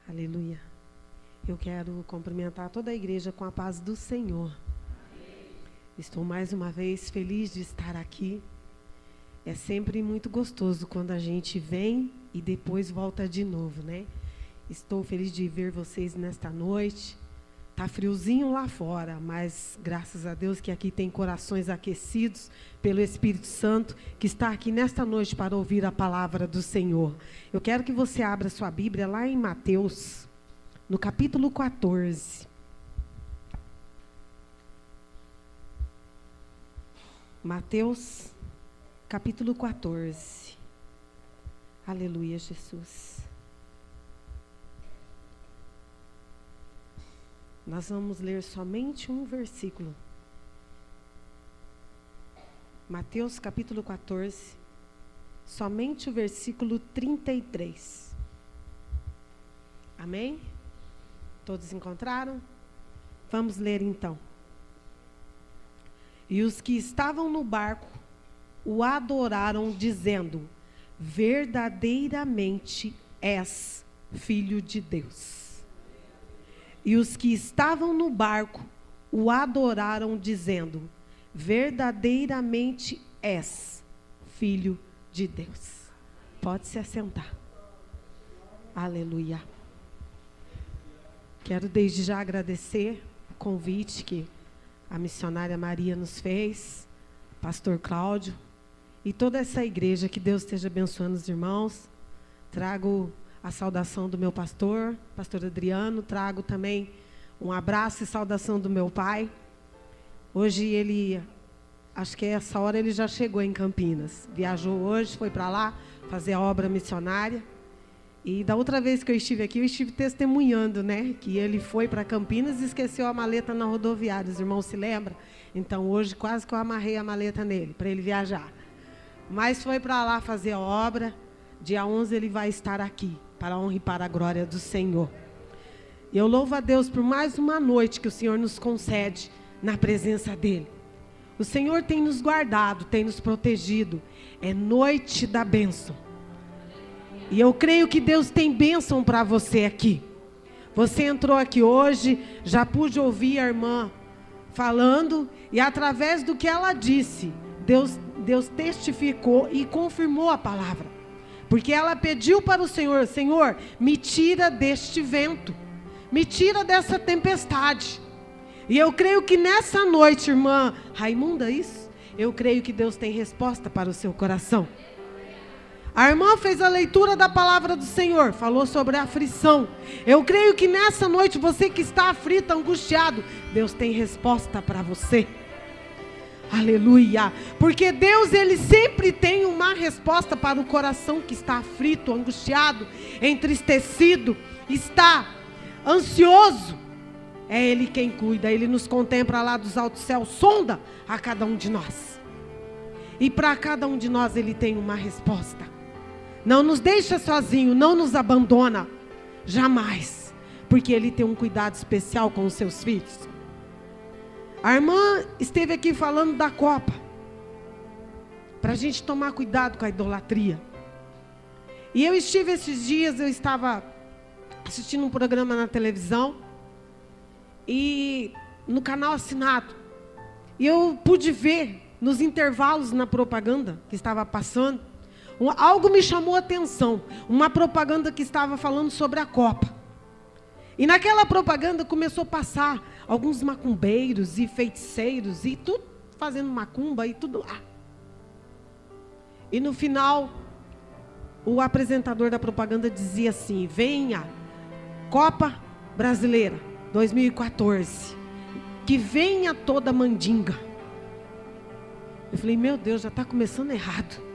Aleluia. Eu quero cumprimentar toda a igreja com a paz do Senhor. Estou mais uma vez feliz de estar aqui. É sempre muito gostoso quando a gente vem e depois volta de novo, né? Estou feliz de ver vocês nesta noite. Tá friozinho lá fora, mas graças a Deus que aqui tem corações aquecidos pelo Espírito Santo, que está aqui nesta noite para ouvir a palavra do Senhor. Eu quero que você abra sua Bíblia lá em Mateus, no capítulo 14. Mateus, capítulo 14. Aleluia, Jesus. Nós vamos ler somente um versículo. Mateus capítulo 14, somente o versículo 33. Amém? Todos encontraram? Vamos ler então. E os que estavam no barco o adoraram, dizendo: verdadeiramente és filho de Deus. E os que estavam no barco o adoraram, dizendo: verdadeiramente és filho de Deus. Pode se assentar. Aleluia. Quero desde já agradecer o convite que a missionária Maria nos fez, pastor Cláudio e toda essa igreja. Que Deus esteja abençoando os irmãos. Trago a saudação do meu pastor Adriano. Trago também um abraço e saudação do meu pai. Hoje ele, acho que essa hora ele já chegou em Campinas. Viajou hoje, foi para lá fazer a obra missionária. E da outra vez que eu estive aqui, eu estive testemunhando, né? Que ele foi para Campinas e esqueceu a maleta na rodoviária. Os irmãos se lembram? Então hoje quase que eu amarrei a maleta nele, para ele viajar. Mas foi para lá fazer a obra. Dia 11 ele vai estar aqui, para a honra e para a glória do Senhor. E eu louvo a Deus por mais uma noite que o Senhor nos concede na presença dEle. O Senhor tem nos guardado, tem nos protegido. É noite da bênção. E eu creio que Deus tem bênção para você aqui. Você entrou aqui hoje, já pude ouvir a irmã falando, e através do que ela disse, Deus testificou e confirmou a palavra. Porque ela pediu para o Senhor: Senhor, me tira deste vento, me tira dessa tempestade. E eu creio que nessa noite, irmã Raimunda, isso, eu creio que Deus tem resposta para o seu coração. A irmã fez a leitura da palavra do Senhor, falou sobre a aflição. Eu creio que nessa noite, você que está aflito, angustiado, Deus tem resposta para você. Aleluia, porque Deus, Ele sempre tem uma resposta para o coração que está aflito, angustiado, entristecido, está ansioso. É Ele quem cuida, Ele nos contempla lá dos altos céus, sonda a cada um de nós. E para cada um de nós Ele tem uma resposta. Não nos deixa sozinho, não nos abandona, jamais, porque Ele tem um cuidado especial com os seus filhos. A irmã esteve aqui falando da Copa, para a gente tomar cuidado com a idolatria. E eu estive esses dias, eu estava assistindo um programa na televisão, e no canal assinado, e eu pude ver nos intervalos na propaganda que estava passando, algo me chamou a atenção, uma propaganda que estava falando sobre a Copa. E naquela propaganda começou a passar alguns macumbeiros e feiticeiros e tudo fazendo macumba e tudo lá. E no final, o apresentador da propaganda dizia assim: venha, Copa Brasileira 2014, que venha toda mandinga. Eu falei: meu Deus, já está começando errado.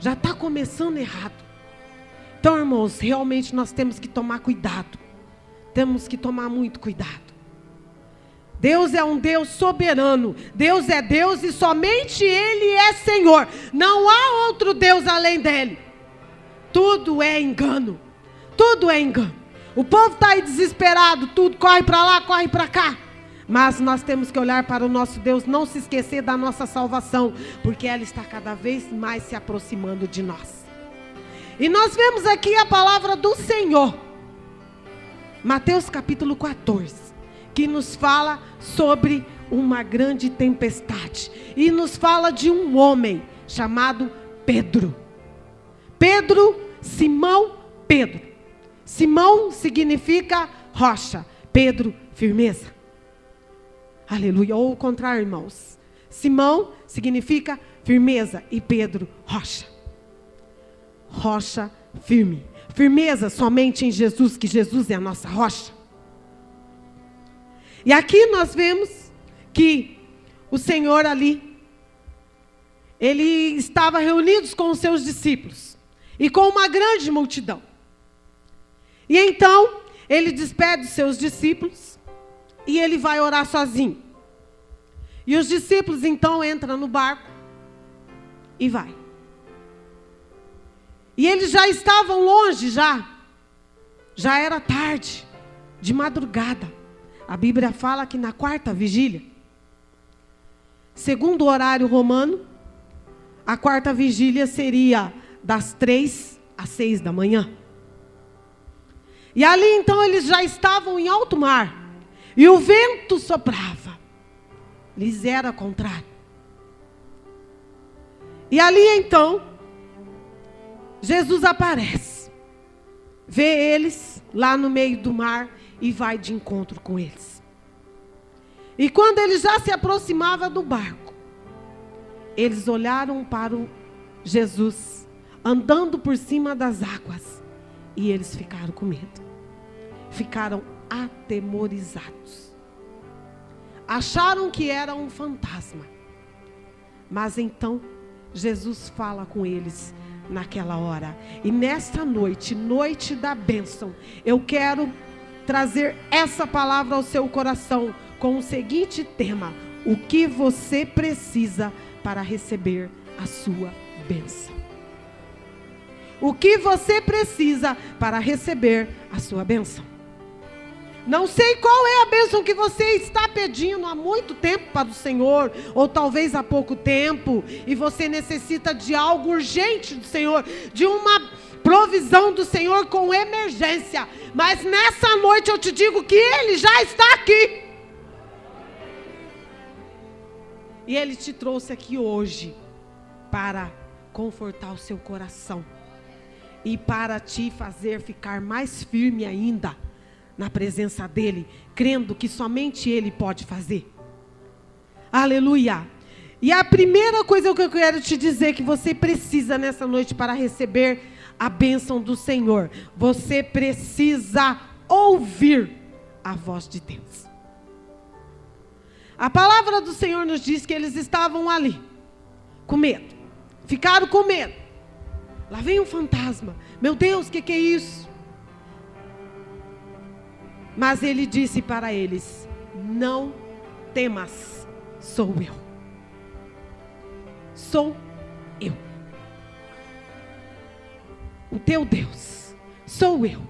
Já está começando errado. Então, irmãos, realmente nós temos que tomar cuidado. Temos que tomar muito cuidado. Deus é um Deus soberano. Deus é Deus e somente Ele é Senhor. Não há outro Deus além dEle. Tudo é engano. Tudo é engano. O povo está aí desesperado. Tudo corre para lá, corre para cá. Mas nós temos que olhar para o nosso Deus. Não se esquecer da nossa salvação. Porque ela está cada vez mais se aproximando de nós. E nós vemos aqui a palavra do Senhor. Mateus capítulo 14, que nos fala sobre uma grande tempestade. E nos fala de um homem chamado Pedro. Pedro, Simão, Pedro. Simão significa rocha. Pedro, firmeza. Aleluia. Ou o contrário, irmãos. Simão significa firmeza e Pedro, rocha. Rocha firme. Firmeza somente em Jesus, que Jesus é a nossa rocha. E aqui nós vemos que o Senhor ali, ele estava reunido com os seus discípulos e com uma grande multidão. E então, ele despede os seus discípulos e ele vai orar sozinho. E os discípulos então entram no barco e vai. E eles já estavam longe, já era tarde, de madrugada. A Bíblia fala que na 4ª vigília, segundo o horário romano, a 4ª vigília seria das 3 às 6 da manhã. E ali então eles já estavam em alto mar, e o vento soprava, lhes era contrário. E ali então, Jesus aparece, vê eles lá no meio do mar e vai de encontro com eles. E quando ele já se aproximava do barco, eles olharam para o Jesus andando por cima das águas e eles ficaram com medo, ficaram atemorizados, acharam que era um fantasma. Mas então Jesus fala com eles naquela hora. E nesta noite, noite da bênção, eu quero trazer essa palavra ao seu coração com o seguinte tema: o que você precisa para receber a sua bênção. O que você precisa para receber a sua bênção. Não sei qual é a bênção que você está pedindo há muito tempo para o Senhor, ou talvez há pouco tempo, e você necessita de algo urgente do Senhor, de uma provisão do Senhor com emergência. Mas nessa noite eu te digo que Ele já está aqui. E Ele te trouxe aqui hoje para confortar o seu coração e para te fazer ficar mais firme ainda na presença dEle, crendo que somente Ele pode fazer. Aleluia! E a primeira coisa que eu quero te dizer que você precisa nessa noite para receber a bênção do Senhor, você precisa ouvir a voz de Deus. A palavra do Senhor nos diz que eles estavam ali, com medo, ficaram com medo. Lá vem um fantasma, meu Deus, o que é isso? Mas ele disse para eles: não temas, sou eu. Sou eu. O teu Deus, sou eu.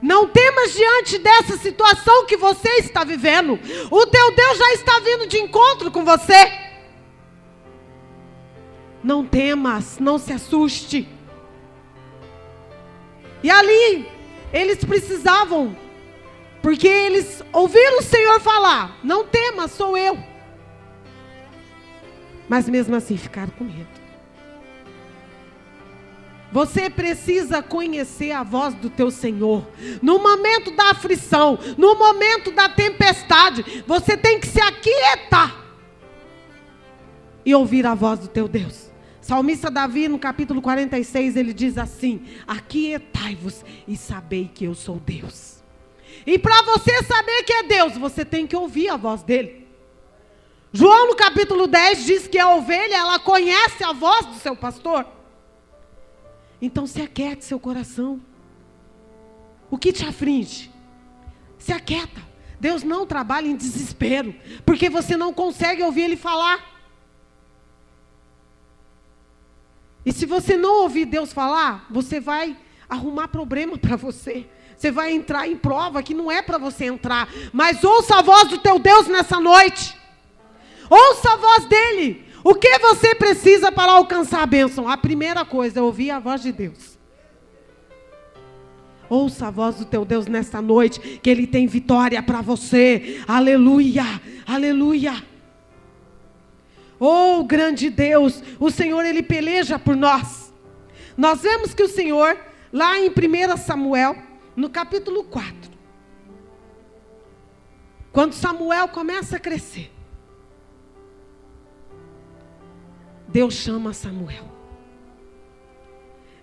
Não temas diante dessa situação que você está vivendo. O teu Deus já está vindo de encontro com você. Não temas, não se assuste. E ali, eles precisavam, porque eles ouviram o Senhor falar: não temas, sou eu. Mas mesmo assim ficaram com medo. Você precisa conhecer a voz do teu Senhor. No momento da aflição, no momento da tempestade, você tem que se aquietar e ouvir a voz do teu Deus. Salmista Davi, no capítulo 46, ele diz assim: aquietai-vos e sabei que eu sou Deus. E para você saber que é Deus, você tem que ouvir a voz dele. João, no capítulo 10, diz que a ovelha, ela conhece a voz do seu pastor. Então se aquiete seu coração. O que te aflige? Se aquieta. Deus não trabalha em desespero, porque você não consegue ouvir Ele falar. E se você não ouvir Deus falar, você vai arrumar problema para você. Você vai entrar em prova que não é para você entrar. Mas ouça a voz do teu Deus nessa noite. Ouça a voz dEle. O que você precisa para alcançar a bênção? A primeira coisa é ouvir a voz de Deus. Ouça a voz do teu Deus nesta noite, que Ele tem vitória para você. Aleluia, aleluia. Oh, grande Deus, o Senhor, Ele peleja por nós. Nós vemos que o Senhor, lá em 1 Samuel, no capítulo 4, quando Samuel começa a crescer, Deus chama Samuel.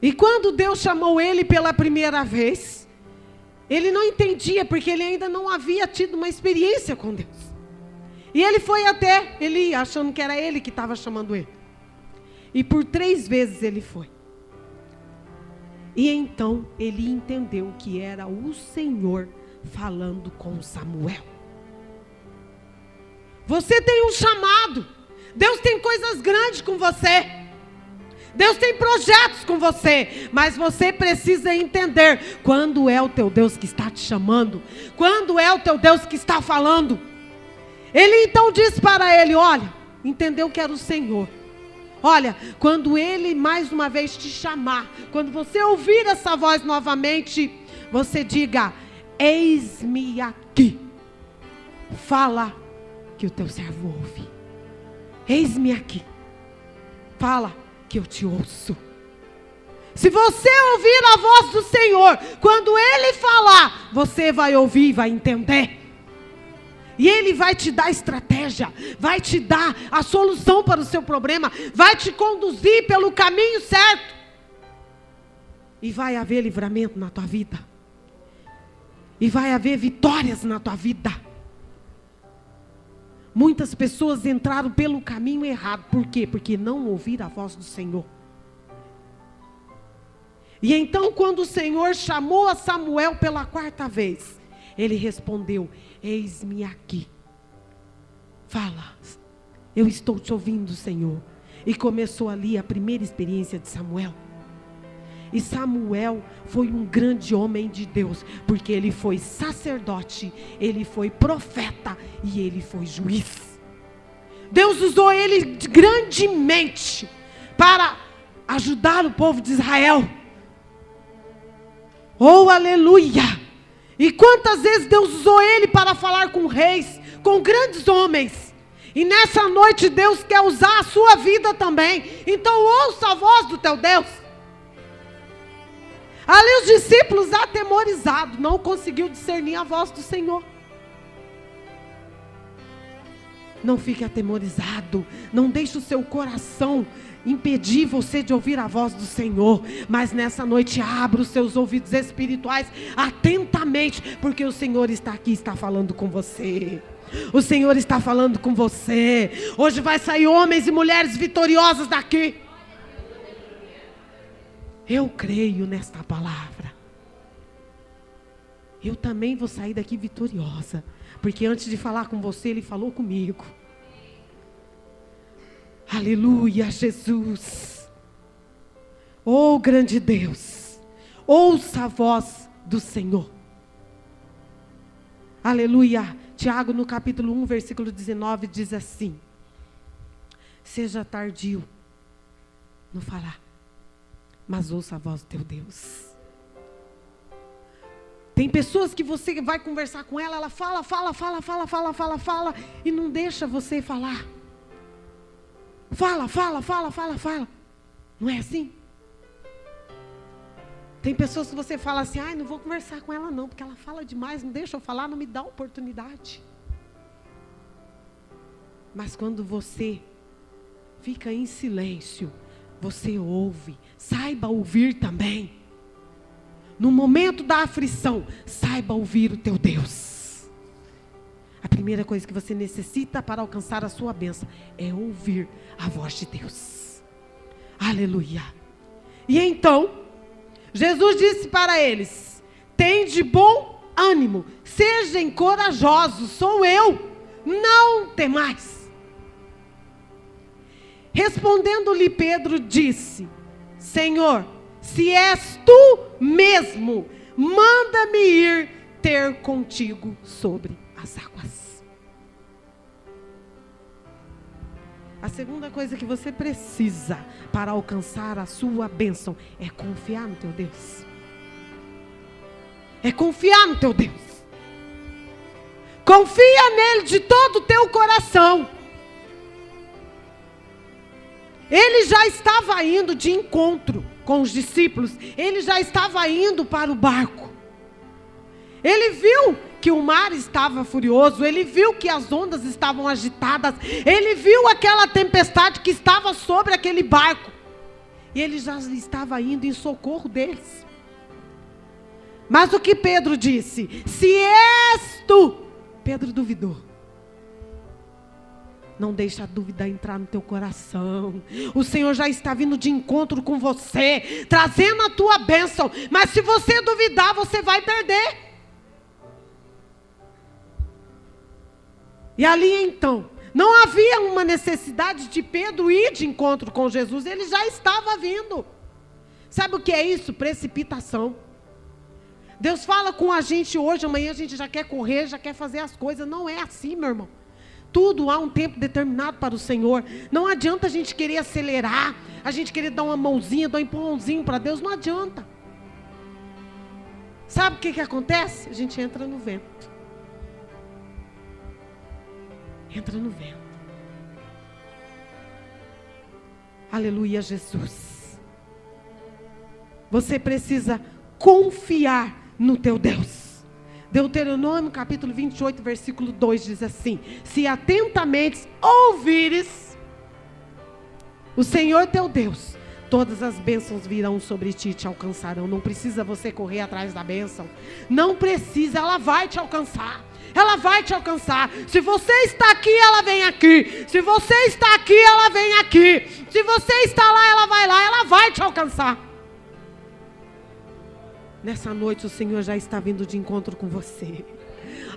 E quando Deus chamou ele pela primeira vez, ele não entendia, porque ele ainda não havia tido uma experiência com Deus. E ele foi até Eli, achando que era ele que estava chamando ele. E por 3 vezes ele foi. E então ele entendeu que era o Senhor falando com Samuel. Você tem um chamado. Deus tem coisas grandes com você. Deus tem projetos com você. Mas você precisa entender quando é o teu Deus que está te chamando. Quando é o teu Deus que está falando. Ele então disse para ele, olha, entendeu que era o Senhor. Olha, quando Ele mais uma vez te chamar, quando você ouvir essa voz novamente, você diga, eis-me aqui. Fala que o teu servo ouve. Eis-me aqui. Fala que eu te ouço. Se você ouvir a voz do Senhor, quando Ele falar, você vai ouvir e vai entender. E Ele vai te dar estratégia, vai te dar a solução para o seu problema, vai te conduzir pelo caminho certo. E vai haver livramento na tua vida. E vai haver vitórias na tua vida. Muitas pessoas entraram pelo caminho errado. Por quê? Porque não ouviram a voz do Senhor. E então quando o Senhor chamou a Samuel pela 4ª vez, ele respondeu, eis-me aqui. Fala, eu estou te ouvindo, Senhor. E começou ali a primeira experiência de Samuel. E Samuel foi um grande homem de Deus, porque ele foi sacerdote, ele foi profeta e ele foi juiz. Deus usou ele grandemente para ajudar o povo de Israel. Oh, aleluia! E quantas vezes Deus usou ele para falar com reis, com grandes homens. E nessa noite Deus quer usar a sua vida também. Então ouça a voz do teu Deus. Ali os discípulos atemorizados, não conseguiu discernir a voz do Senhor. Não fique atemorizado, não deixe o seu coração impedir você de ouvir a voz do Senhor, mas nessa noite abra os seus ouvidos espirituais atentamente, porque o Senhor está aqui, está falando com você. O Senhor está falando com você. Hoje vai sair homens e mulheres vitoriosos daqui. Eu creio nesta palavra. Eu também vou sair daqui vitoriosa, porque antes de falar com você, Ele falou comigo. Aleluia, Jesus. Oh, grande Deus, ouça a voz do Senhor. Aleluia. Tiago, no capítulo 1, versículo 19, diz assim: seja tardio no falar, mas ouça a voz do teu Deus. Tem pessoas que você vai conversar com ela, ela fala, e não deixa você falar. Fala. Não é assim? Tem pessoas que você fala assim, não vou conversar com ela não, porque ela fala demais, não deixa eu falar, não me dá oportunidade. Mas quando você fica em silêncio, você ouve, saiba ouvir também. No momento da aflição, saiba ouvir o teu Deus. A primeira coisa que você necessita para alcançar a sua bênção é ouvir a voz de Deus. Aleluia. E então, Jesus disse para eles: tende bom ânimo, sejam corajosos, sou eu, não temais. Respondendo-lhe Pedro disse: Senhor, se és tu mesmo, manda-me ir ter contigo sobre as águas. A segunda coisa que você precisa para alcançar a sua bênção é confiar no teu Deus. É confiar no teu Deus. Confia nele de todo o teu coração. Ele já estava indo de encontro com os discípulos. Ele já estava indo para o barco. Ele viu que o mar estava furioso. Ele viu que as ondas estavam agitadas. Ele viu aquela tempestade que estava sobre aquele barco. E ele já estava indo em socorro deles. Mas o que Pedro disse? Se és tu, Pedro duvidou. Não deixa a dúvida entrar no teu coração. O Senhor já está vindo de encontro com você, trazendo a tua bênção. Mas se você duvidar, você vai perder. E ali então, não havia uma necessidade de Pedro ir de encontro com Jesus. Ele já estava vindo. Sabe o que é isso? Precipitação. Deus fala com a gente hoje, amanhã a gente já quer correr, já quer fazer as coisas. Não é assim, meu irmão. Tudo há um tempo determinado para o Senhor. Não adianta a gente querer acelerar, a gente querer dar uma mãozinha, dar um empurrãozinho para Deus. Não adianta. Sabe o que acontece? A gente entra no vento. Entra no vento. Aleluia, Jesus. Você precisa confiar no teu Deus. Deuteronômio capítulo 28, versículo 2 diz assim: se atentamente ouvires o Senhor teu Deus, todas as bênçãos virão sobre ti e te alcançarão. Não precisa você correr atrás da bênção. Não precisa, ela vai te alcançar. Ela vai te alcançar. Se você está aqui, ela vem aqui. Se você está aqui, ela vem aqui. Se você está lá, ela vai lá. Ela vai te alcançar. Nessa noite o Senhor já está vindo de encontro com você.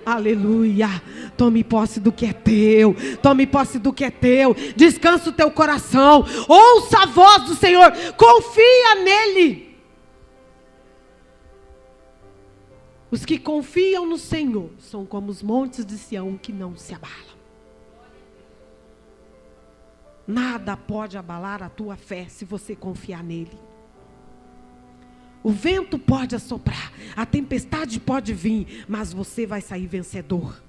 Aleluia. Tome posse do que é teu. Tome posse do que é teu. Descansa o teu coração. Ouça a voz do Senhor. Confia nele. Os que confiam no Senhor são como os montes de Sião que não se abalam. Nada pode abalar a tua fé se você confiar nele. O vento pode assoprar, a tempestade pode vir, mas você vai sair vencedor.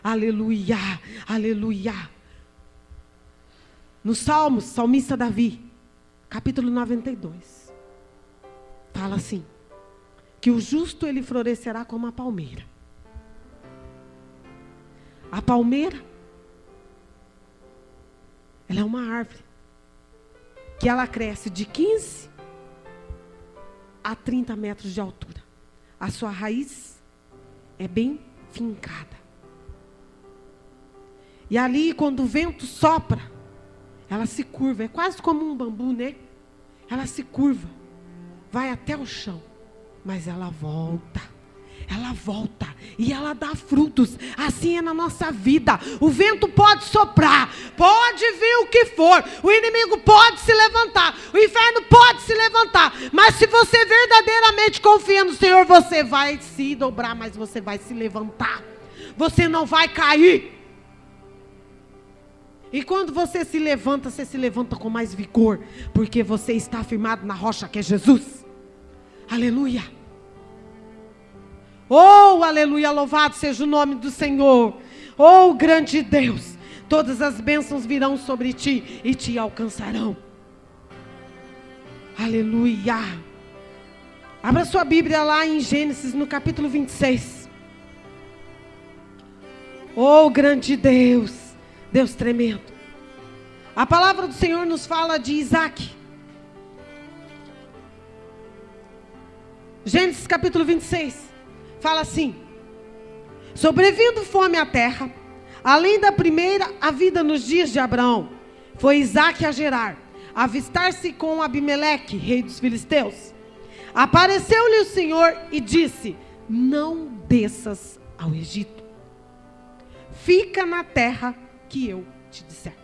Aleluia, aleluia. No Salmos, salmista Davi, capítulo 92, fala assim: que o justo ele florescerá como a palmeira. A palmeira, ela é uma árvore que ela cresce de 15 a 30 metros de altura. A sua raiz é bem fincada. E ali, quando o vento sopra, ela se curva. É quase como um bambu, né? Ela se curva, vai até o chão, mas ela volta. Ela volta e ela dá frutos. Assim é na nossa vida. O vento pode soprar, pode vir o que for, o inimigo pode se levantar, o inferno pode se levantar, mas se você verdadeiramente confia no Senhor, você vai se dobrar, mas você vai se levantar. Você não vai cair. E quando você se levanta com mais vigor, porque você está firmado na rocha que é Jesus. Aleluia. Oh, aleluia, louvado seja o nome do Senhor. Oh, grande Deus, todas as bênçãos virão sobre ti e te alcançarão. Aleluia. Abra sua Bíblia lá em Gênesis, no capítulo 26. Oh, grande Deus, Deus tremendo. A palavra do Senhor nos fala de Isaac. Gênesis capítulo 26. Fala assim: sobrevindo fome à terra, além da primeira, a vida nos dias de Abraão, foi Isaac a Gerar, avistar-se com Abimeleque, rei dos filisteus. Apareceu-lhe o Senhor e disse: não desças ao Egito, fica na terra que eu te disser.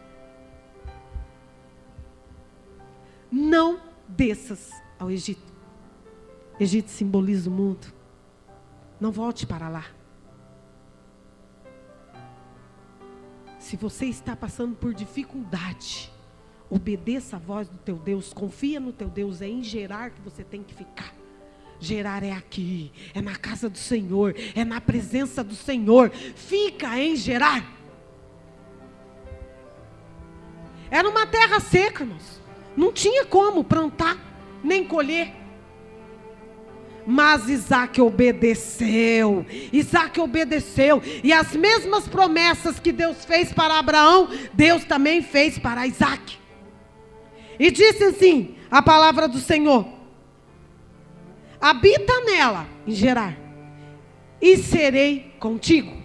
Não desças ao Egito. Egito simboliza o mundo. Não volte para lá. Se você está passando por dificuldade, obedeça a voz do teu Deus, confia no teu Deus. É em Gerar que você tem que ficar. Gerar é aqui, é na casa do Senhor, é na presença do Senhor. Fica em Gerar. Era uma terra seca, irmãos. Não tinha como plantar, nem colher. Mas Isaac obedeceu. Isaac obedeceu. E as mesmas promessas que Deus fez para Abraão, Deus também fez para Isaac. E disse assim, a palavra do Senhor: habita nela, em Gerar, e serei contigo.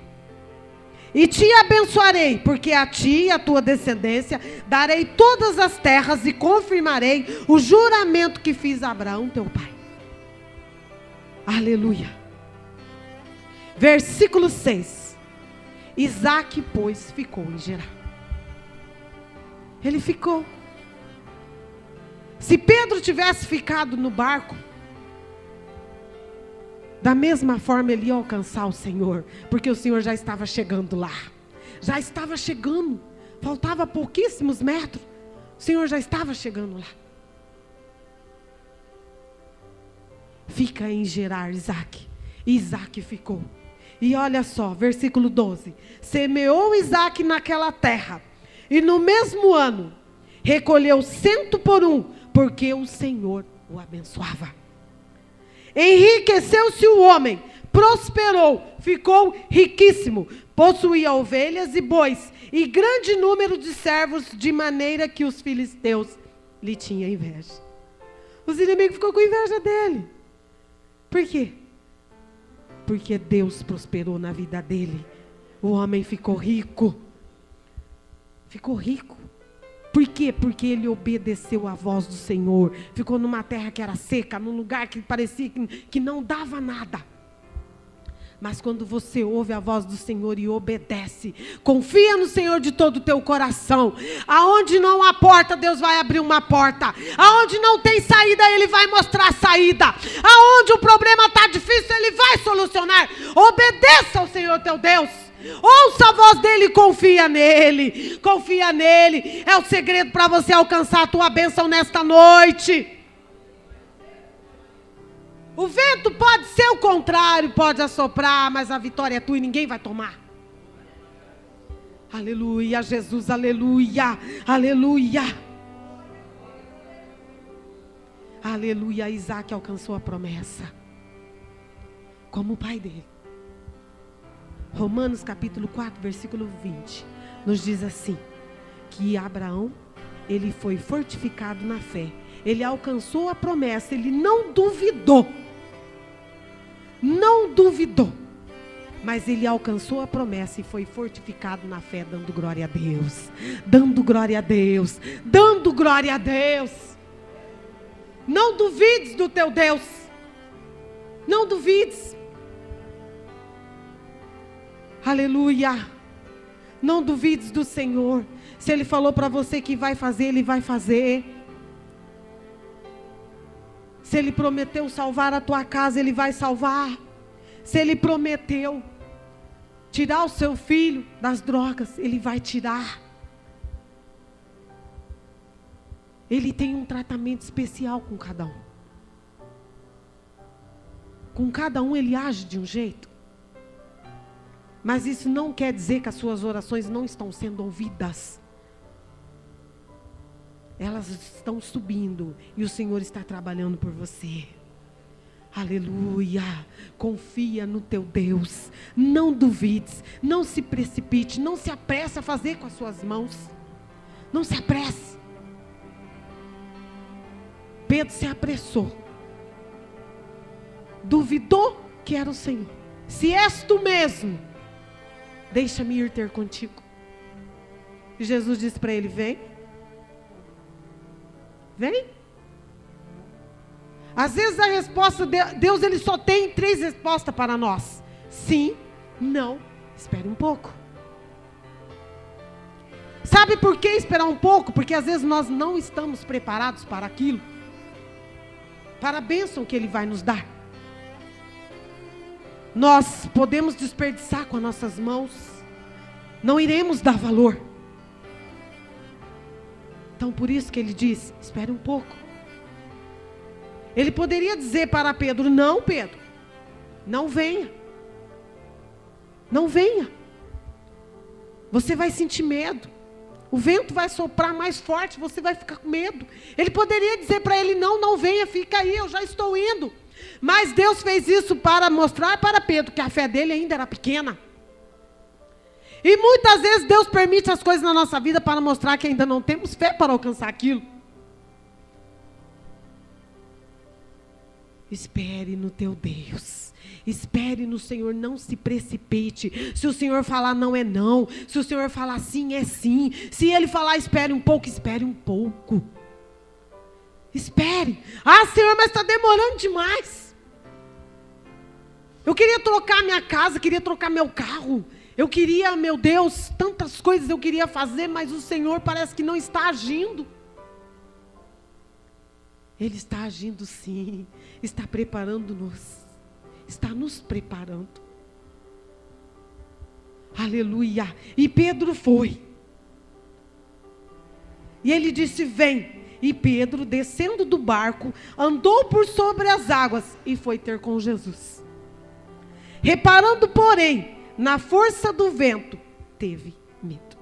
E te abençoarei, porque a ti e a tua descendência darei todas as terras e confirmarei o juramento que fiz a Abraão, teu pai. Aleluia. Versículo 6. Isaac, pois, ficou em Gerar. Ele ficou. Se Pedro tivesse ficado no barco, da mesma forma ele ia alcançar o Senhor, porque o Senhor já estava chegando lá. Já estava chegando. Faltava pouquíssimos metros. O Senhor já estava chegando lá. Fica em Gerar, Isaac. E Isaac ficou. E olha só, versículo 12. Semeou Isaac naquela terra, e no mesmo ano recolheu 100 por 1, porque o Senhor o abençoava. Enriqueceu-se o homem, prosperou, ficou riquíssimo, possuía ovelhas e bois, e grande número de servos, de maneira que os filisteus lhe tinham inveja. Os inimigos ficou com inveja dele. Por quê? Porque Deus prosperou na vida dele. O homem ficou rico. Ficou rico. Por quê? Porque ele obedeceu à voz do Senhor. Ficou numa terra que era seca, num lugar que parecia que não dava nada. Mas quando você ouve a voz do Senhor e obedece, confia no Senhor de todo o teu coração. Aonde não há porta, Deus vai abrir uma porta. Aonde não tem saída, Ele vai mostrar a saída. Aonde o problema está difícil, Ele vai solucionar. Obedeça ao Senhor teu Deus. Ouça a voz dele e confia nele. Confia nele. É o segredo para você alcançar a tua bênção nesta noite. O vento pode ser o contrário, pode assoprar, mas a vitória é tua e ninguém vai tomar. Aleluia, Jesus, aleluia, aleluia. Aleluia, Isaac alcançou a promessa, como o pai dele. Romanos capítulo 4, versículo 20, nos diz assim, que Abraão, ele foi fortificado na fé, ele alcançou a promessa, ele não duvidou, mas ele alcançou a promessa e foi fortificado na fé, dando glória a Deus, dando glória a Deus, dando glória a Deus. Não duvides do teu Deus, não duvides. Aleluia. Não duvides do Senhor. Se Ele falou para você que vai fazer, Ele vai fazer. Se Ele prometeu salvar a tua casa, Ele vai salvar. Se Ele prometeu tirar o seu filho das drogas, Ele vai tirar. Ele tem um tratamento especial com cada um. Com cada um Ele age de um jeito. Mas isso não quer dizer que as suas orações não estão sendo ouvidas. Elas estão subindo e o Senhor está trabalhando por você. Aleluia. Confia no teu Deus. Não duvides, não se precipite, não se apresse a fazer com as suas mãos. Não se apresse. Pedro se apressou. Duvidou que era o Senhor. Se és tu mesmo, deixa-me ir ter contigo. E Jesus disse para ele, vem. Vem. Às vezes a resposta de Deus, Ele só tem 3 respostas para nós. Sim, não, espere um pouco. Sabe por que esperar um pouco? Porque às vezes nós não estamos preparados para aquilo. Para a bênção que Ele vai nos dar. Nós podemos desperdiçar com as nossas mãos. Não iremos dar valor. Então por isso que Ele diz, espere um pouco. Ele poderia dizer para Pedro: não, Pedro, não venha. Não venha. Você vai sentir medo. O vento vai soprar mais forte, você vai ficar com medo. Ele poderia dizer para ele: não, não venha, fica aí, eu já estou indo. Mas Deus fez isso para mostrar para Pedro que a fé dele ainda era pequena. E muitas vezes Deus permite as coisas na nossa vida para mostrar que ainda não temos fé para alcançar aquilo. Espere no teu Deus. Espere no Senhor, não se precipite. Se o Senhor falar não, é não. Se o Senhor falar sim, é sim. Se Ele falar espere um pouco, espere um pouco. Espere. Ah, Senhor, mas está demorando demais. Eu queria trocar minha casa, queria trocar meu carro. Eu queria, meu Deus, tantas coisas eu queria fazer, mas o Senhor parece que não está agindo. Ele está agindo sim. Está preparando-nos. Está nos preparando. Aleluia. E Pedro foi. E ele disse: vem. E Pedro, descendo do barco, andou por sobre as águas e foi ter com Jesus. Reparando, porém, na força do vento, teve medo.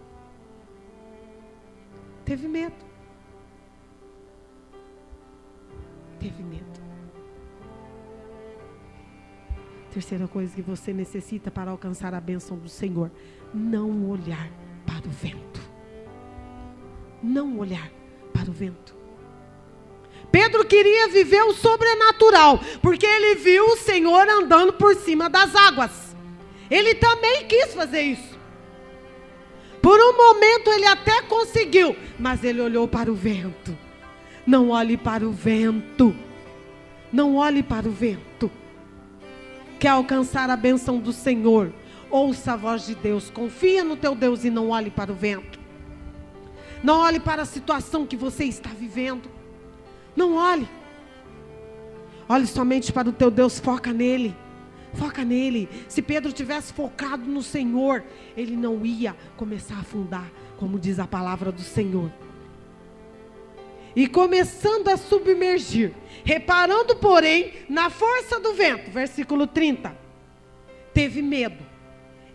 Teve medo. Teve medo. Terceira coisa que você necessita para alcançar a bênção do Senhor: não olhar para o vento. Não olhar para o vento. Pedro queria viver o sobrenatural, porque ele viu o Senhor andando por cima das águas. Ele também quis fazer isso. Por um momento ele até conseguiu, mas ele olhou para o vento. Não olhe para o vento. Não olhe para o vento. Quer alcançar a bênção do Senhor? Ouça a voz de Deus. Confia no teu Deus e não olhe para o vento. Não olhe para a situação que você está vivendo. Não olhe. Olhe somente para o teu Deus. Foca nele. Foca nele. Se Pedro tivesse focado no Senhor, ele não ia começar a afundar, como diz a palavra do Senhor. E começando a submergir, reparando, porém, na força do vento, versículo 30, teve medo.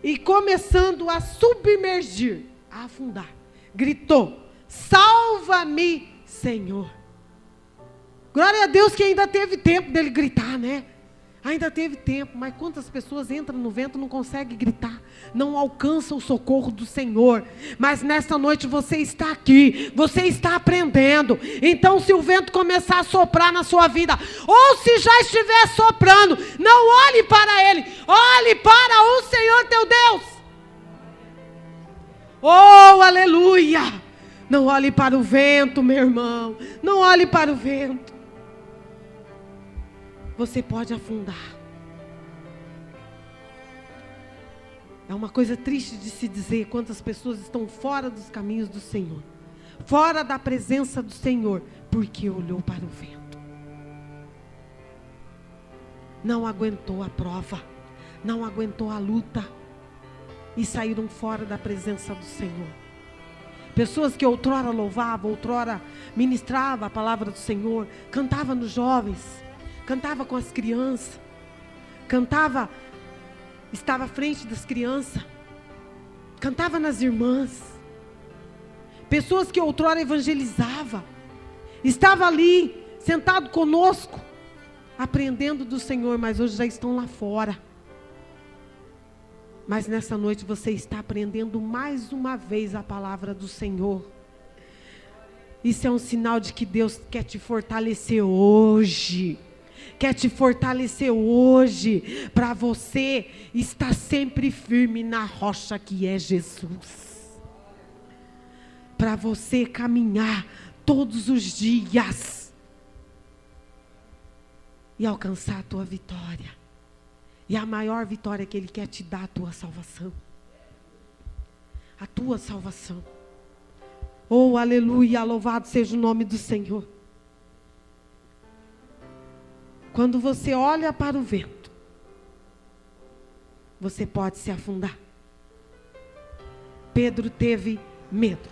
E começando a submergir, a afundar, gritou: salva-me, Senhor. Glória a Deus que ainda teve tempo dele gritar, né? Ainda teve tempo, mas quantas pessoas entram no vento e não conseguem gritar, não alcançam o socorro do Senhor. Mas nesta noite você está aqui, você está aprendendo. Então se o vento começar a soprar na sua vida, ou se já estiver soprando, não olhe para ele, olhe para o Senhor teu Deus. Oh, aleluia! Não olhe para o vento, meu irmão, não olhe para o vento. Você pode afundar. É uma coisa triste de se dizer quantas pessoas estão fora dos caminhos do Senhor, fora da presença do Senhor, porque olhou para o vento. Não aguentou a prova, não aguentou a luta e saíram fora da presença do Senhor. Pessoas que outrora louvavam, outrora ministrava a palavra do Senhor, cantava nos jovens, cantava com as crianças, cantava, estava à frente das crianças, cantava nas irmãs. Pessoas que outrora evangelizava, estava ali, sentado conosco, aprendendo do Senhor, mas hoje já estão lá fora. Mas nessa noite você está aprendendo mais uma vez a palavra do Senhor. Isso é um sinal de que Deus quer te fortalecer hoje. Quer te fortalecer hoje, para você estar sempre firme na rocha que é Jesus. Para você caminhar todos os dias e alcançar a tua vitória. E a maior vitória que Ele quer te dar, a tua salvação. A tua salvação. Oh, aleluia, louvado seja o nome do Senhor. Quando você olha para o vento, você pode se afundar. Pedro teve medo.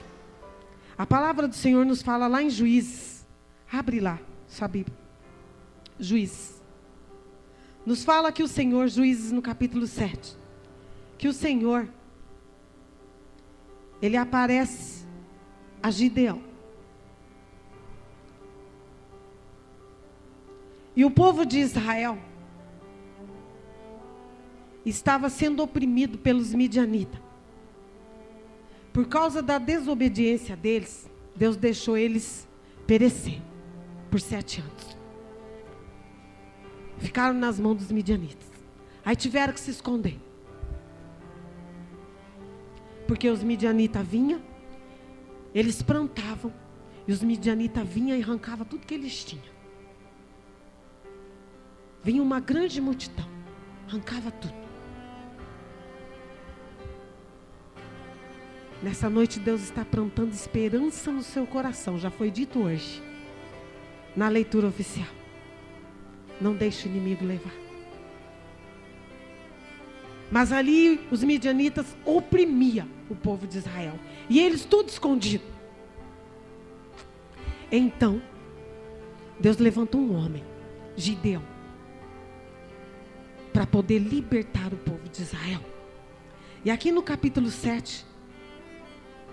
A palavra do Senhor nos fala lá em Juízes. Abre lá, sua Bíblia. Juízes. Nos fala que o Senhor, Juízes no capítulo 7, que o Senhor, Ele aparece a Gideão. E o povo de Israel estava sendo oprimido pelos midianitas. Por causa da desobediência deles, Deus deixou eles perecer por 7 anos. Ficaram nas mãos dos midianitas. Aí tiveram que se esconder. Porque os midianitas vinham, eles plantavam, e os midianitas vinham e arrancavam tudo que eles tinham. Vinha uma grande multidão, arrancava tudo. Nessa noite Deus está plantando esperança no seu coração. Já foi dito hoje, na leitura oficial. Não deixe o inimigo levar. Mas ali os midianitas oprimiam o povo de Israel. E eles tudo escondido. Então, Deus levanta um homem, Gideão, para poder libertar o povo de Israel. E aqui no capítulo 7,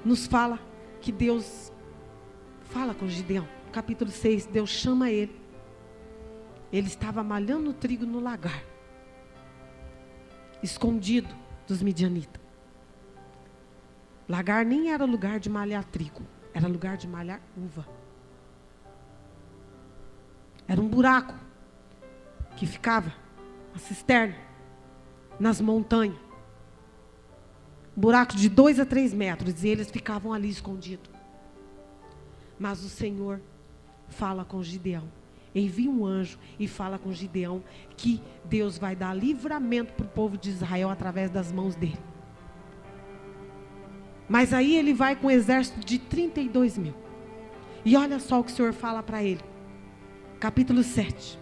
nos fala que Deus fala com Gideão. No capítulo 6, Deus chama ele. Ele estava malhando trigo no lagar, escondido dos midianitas. Lagar nem era lugar de malhar trigo, era lugar de malhar uva. Era um buraco que ficava, a cisterna, nas montanhas. Buraco de 2 a 3 metros, e eles ficavam ali escondidos. Mas o Senhor fala com Gideão, envia um anjo e fala com Gideão que Deus vai dar livramento para o povo de Israel através das mãos dele. Mas aí ele vai com um exército de 32 mil. E olha só o que o Senhor fala para ele. Capítulo 7.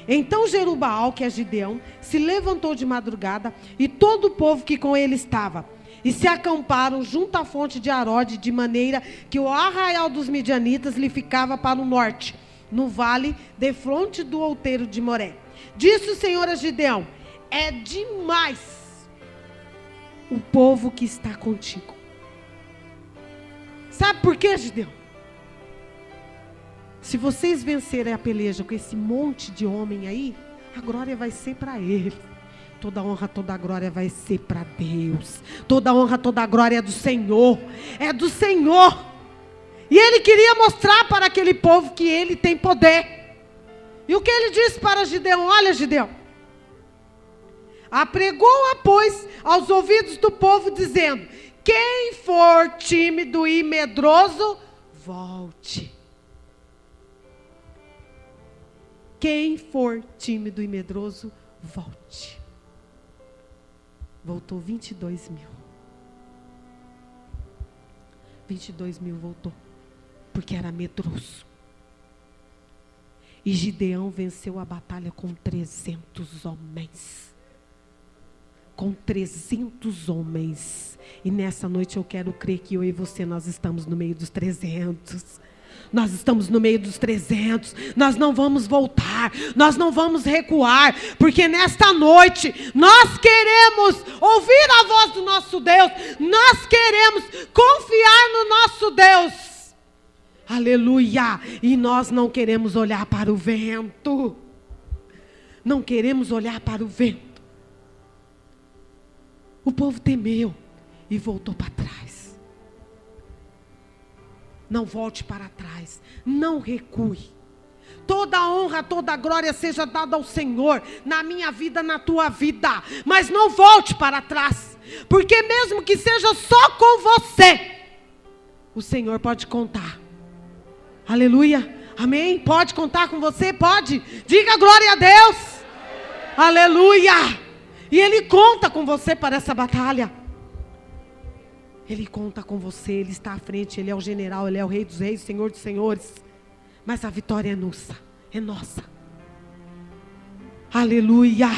Então Jerubaal, que é Gideão, se levantou de madrugada, e todo o povo que com ele estava, e se acamparam junto à fonte de Arode, de maneira que o arraial dos midianitas lhe ficava para o norte, no vale, defronte do outeiro de Moré. Disse o Senhor a Gideão: é demais o povo que está contigo. Sabe por quê, Gideão? Se vocês vencerem a peleja com esse monte de homem aí, a glória vai ser para ele. Toda honra, toda glória vai ser para Deus. Toda honra, toda glória é do Senhor. É do Senhor. E ele queria mostrar para aquele povo que ele tem poder. E o que ele disse para Gideão? Olha, Gideão, apregou-a, pois, aos ouvidos do povo, dizendo: quem for tímido e medroso, volte. Quem for tímido e medroso, volte. Voltou 22 mil. 22 mil voltou, porque era medroso. E Gideão venceu a batalha com 300 homens. Com 300 homens. E nessa noite eu quero crer que eu e você, nós estamos no meio dos 300. Nós estamos no meio dos 300, nós não vamos voltar, nós não vamos recuar, porque nesta noite nós queremos ouvir a voz do nosso Deus, nós queremos confiar no nosso Deus, aleluia, e nós não queremos olhar para o vento, não queremos olhar para o vento. O povo temeu e voltou para trás. Não volte para trás, não recue. Toda a honra, toda a glória seja dada ao Senhor, na minha vida, na tua vida. Mas não volte para trás, porque mesmo que seja só com você, o Senhor pode contar. Aleluia, amém? Pode contar com você? Pode? Diga glória a Deus. Aleluia. E Ele conta com você para essa batalha. Ele conta com você, Ele está à frente, Ele é o general, Ele é o Rei dos Reis, Senhor dos Senhores. Mas a vitória é nossa, é nossa. Aleluia.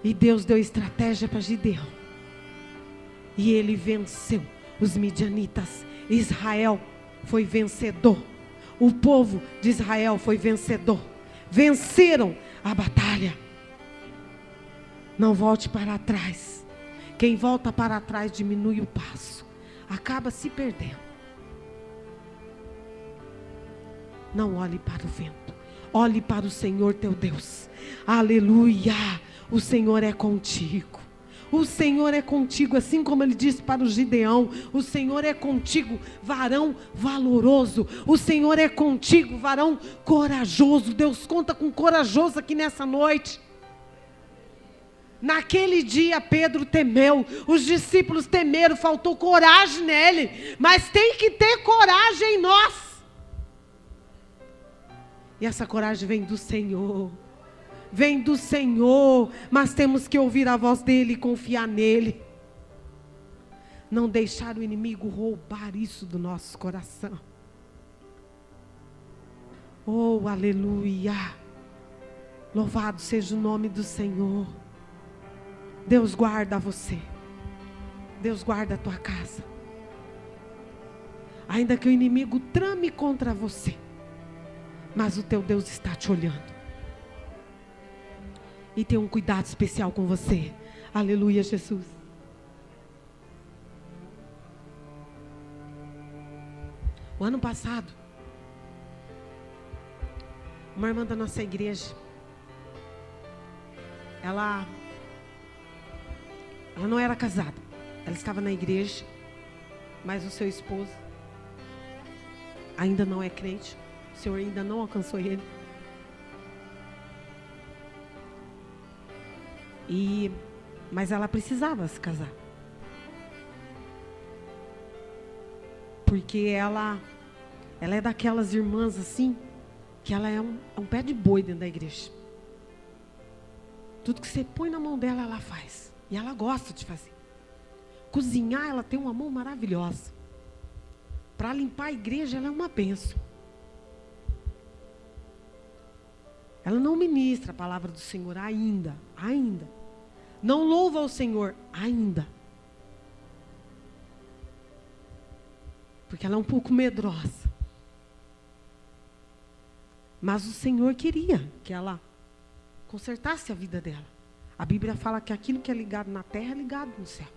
E Deus deu estratégia para Gideão. E ele venceu os midianitas. Israel foi vencedor. o povo de Israel foi vencedor. Venceram a batalha. Não volte para trás. Quem volta para trás diminui o passo. Acaba se perdendo. Não olhe para o vento. Olhe para o Senhor teu Deus. Aleluia. O Senhor é contigo. O Senhor é contigo, assim como ele disse para o Gideão. O Senhor é contigo, varão valoroso. O Senhor é contigo, varão corajoso. Deus conta com corajoso aqui nessa noite. Naquele dia Pedro temeu, os discípulos temeram, faltou coragem nele. Mas tem que ter coragem em nós. E essa coragem vem do Senhor. Vem do Senhor, mas temos que ouvir a voz dele e confiar nele. Não deixar o inimigo roubar isso do nosso coração. Oh, aleluia. Louvado seja o nome do Senhor. Deus guarda você. Deus guarda a tua casa. Ainda que o inimigo trame contra você, mas o teu Deus está te olhando. E tem um cuidado especial com você. Aleluia, Jesus. O ano passado, uma irmã da nossa igreja, ela não era casada. Ela estava na igreja, mas o seu esposo ainda não é crente. O Senhor ainda não alcançou ele. Mas ela precisava se casar. Porque ela é daquelas irmãs assim, que ela é um pé de boi dentro da igreja. Tudo que você põe na mão dela, ela faz. E ela gosta de fazer. Cozinhar, ela tem uma mão maravilhosa. Para limpar a igreja, ela é uma bênção. Ela não ministra a palavra do Senhor ainda. Não louva ao Senhor ainda. Porque ela é um pouco medrosa. Mas o Senhor queria que ela consertasse a vida dela. A Bíblia fala que aquilo que é ligado na terra é ligado no céu.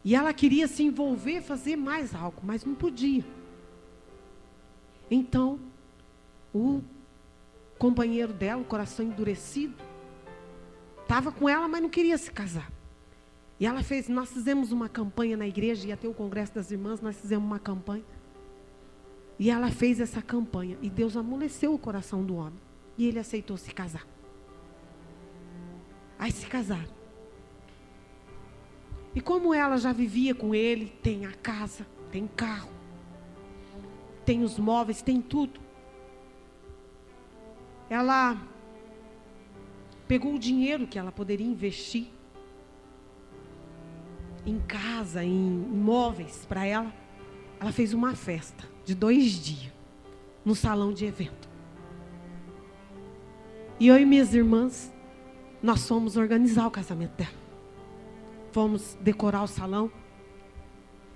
E ela queria se envolver, fazer mais algo, mas não podia. Então, o companheiro dela, o coração endurecido, estava com ela, mas não queria se casar. E nós fizemos uma campanha na igreja, ia ter o congresso das irmãs, nós fizemos uma campanha. E ela fez essa campanha, e Deus amoleceu o coração do homem. E ele aceitou se casar. Aí se casaram. E como ela já vivia com ele, tem a casa, tem carro, tem os móveis, tem tudo. Ela pegou o dinheiro que ela poderia investir em casa, em imóveis para ela. Ela fez uma festa de 2 dias no salão de evento. E eu e minhas irmãs, nós fomos organizar o casamento dela. Fomos decorar o salão.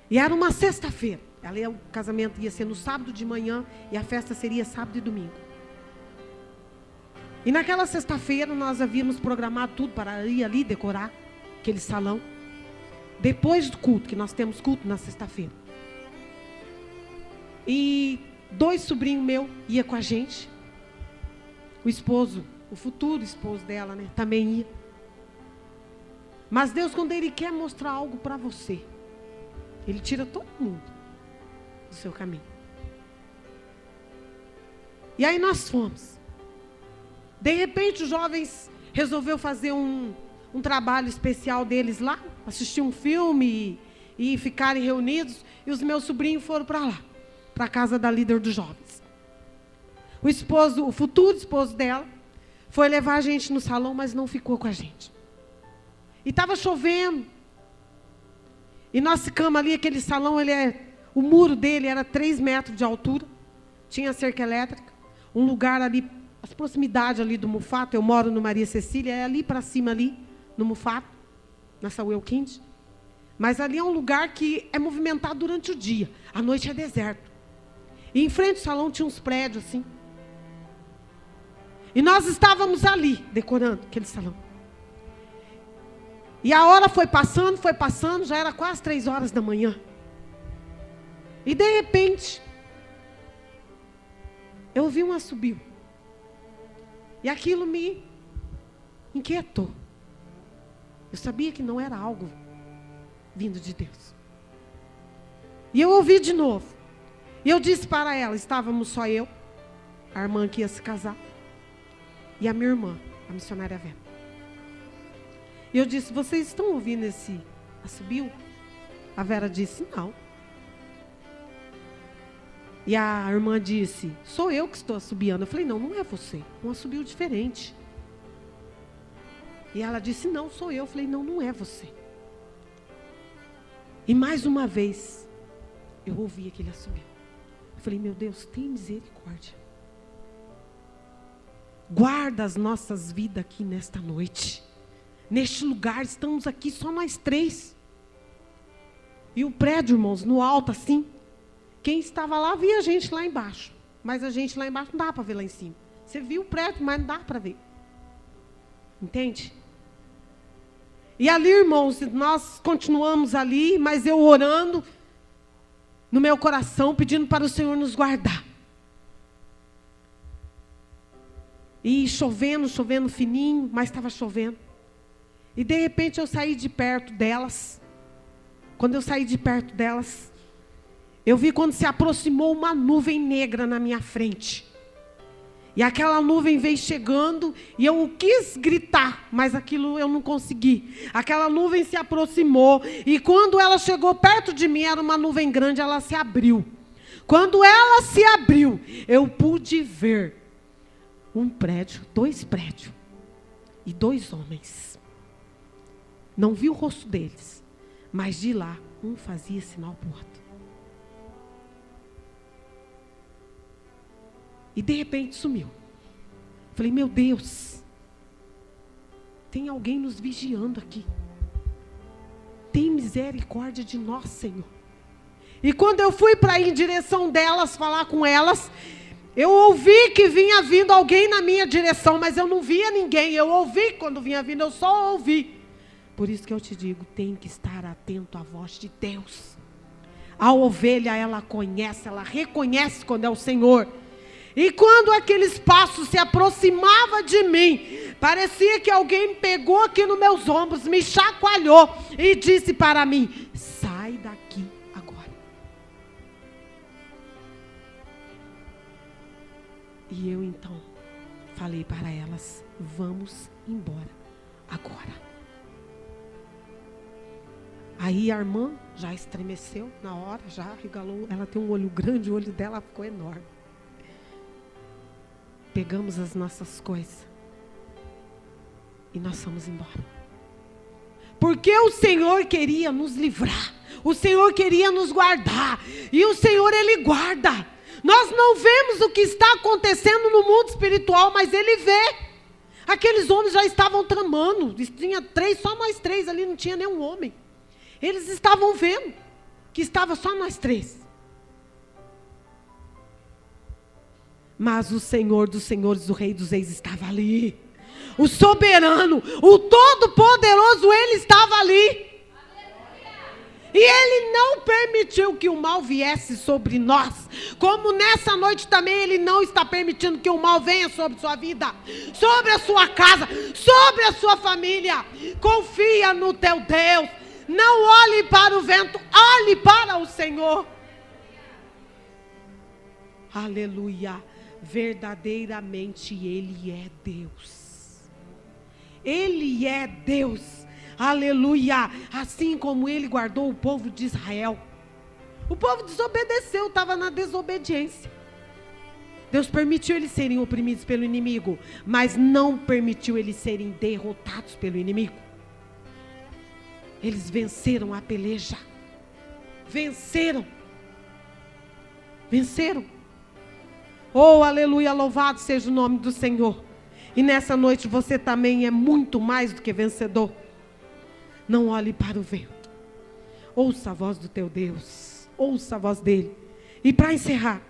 E era uma sexta-feira. O casamento ia ser no sábado de manhã e a festa seria sábado e domingo. E naquela sexta-feira nós havíamos programado tudo para ir ali decorar aquele salão. Depois do culto, que nós temos culto na sexta-feira. E 2 sobrinhos meus iam com a gente. O esposo, o futuro esposo dela, né, também ia. Mas Deus, quando Ele quer mostrar algo para você, Ele tira todo mundo do seu caminho. E aí nós fomos. De repente os jovens resolveram fazer um trabalho especial deles lá, assistir um filme e ficarem reunidos. E os meus sobrinhos foram para lá, para a casa da líder dos jovens. O futuro esposo dela, foi levar a gente no salão, mas não ficou com a gente. E estava chovendo. E nós ficamos ali, aquele salão, o muro dele era 3 metros de altura. Tinha cerca elétrica. Um lugar ali, as proximidades ali do Mufato. Eu moro no Maria Cecília, é ali para cima ali, no Mufato, na Saúl Quinte. Mas ali é um lugar que é movimentado durante o dia. À noite é deserto. E em frente ao salão tinha uns prédios assim. E nós estávamos ali, decorando aquele salão. E a hora foi passando, já era quase 3 horas da manhã. E de repente, eu ouvi um assobio. E aquilo me inquietou. Eu sabia que não era algo vindo de Deus. E eu ouvi de novo. E eu disse para ela, estávamos só eu, a irmã que ia se casar, e a minha irmã, a missionária Vera. E eu disse, vocês estão ouvindo esse assobio? A Vera disse, não. E a irmã disse, sou eu que estou assobiando. Eu falei, não é você, um assobio diferente. E ela disse, não, sou eu. Eu falei, não é você. E mais uma vez, eu ouvi aquele assobio. Eu falei, meu Deus, tem misericórdia. Guarda as nossas vidas aqui nesta noite. Neste lugar, estamos aqui só nós 3. E o prédio, irmãos, no alto assim, quem estava lá via a gente lá embaixo. Mas a gente lá embaixo não dá para ver lá em cima. Você viu o prédio, mas não dá para ver. Entende? E ali, irmãos, nós continuamos ali, mas eu orando no meu coração, pedindo para o Senhor nos guardar. E chovendo fininho, mas estava chovendo. E de repente eu saí de perto delas. Quando eu saí de perto delas, eu vi quando se aproximou uma nuvem negra na minha frente. E aquela nuvem veio chegando e eu quis gritar, mas aquilo eu não consegui. Aquela nuvem se aproximou e quando ela chegou perto de mim, era uma nuvem grande, ela se abriu. Quando ela se abriu, eu pude ver um prédio, 2 prédios e 2 homens. Não vi o rosto deles, mas de lá, um fazia sinal para o outro. E de repente sumiu. Falei, meu Deus, tem alguém nos vigiando aqui. Tem misericórdia de nós, Senhor. E quando eu fui para ir em direção delas, falar com elas, eu ouvi que vinha vindo alguém na minha direção, mas eu não via ninguém. Eu ouvi quando vinha vindo, eu só ouvi. Por isso que eu te digo, tem que estar atento à voz de Deus. A ovelha, ela conhece, ela reconhece quando é o Senhor. E quando aqueles passos se aproximavam de mim, parecia que alguém pegou aqui nos meus ombros, me chacoalhou e disse para mim, sai daqui agora. E eu então falei para elas, vamos embora agora. Aí a irmã já estremeceu na hora, já regalou. Ela tem um olho grande, o olho dela ficou enorme. Pegamos as nossas coisas e nós fomos embora. Porque o Senhor queria nos livrar. O Senhor queria nos guardar. E o Senhor, Ele guarda. Nós não vemos o que está acontecendo no mundo espiritual, mas Ele vê. Aqueles homens já estavam tramando. Tinha 3, só nós 3 ali, não tinha nenhum homem. Eles estavam vendo que estava só nós 3. Mas o Senhor dos senhores, o Rei dos reis estava ali. O soberano, o todo-poderoso, Ele estava ali. E Ele não permitiu que o mal viesse sobre nós. Como nessa noite também Ele não está permitindo que o mal venha sobre sua vida, sobre a sua casa, sobre a sua família. Confia no teu Deus. Não olhe para o vento, olhe para o Senhor. Aleluia. Verdadeiramente Ele é Deus. Ele é Deus. Aleluia. Assim como Ele guardou o povo de Israel. O povo desobedeceu, estava na desobediência. Deus permitiu eles serem oprimidos pelo inimigo, mas não permitiu eles serem derrotados pelo inimigo. Eles venceram a peleja. Venceram. Venceram. Oh, aleluia, louvado seja o nome do Senhor. E nessa noite você também é muito mais do que vencedor. Não olhe para o vento. Ouça a voz do teu Deus. Ouça a voz dele. E para encerrar,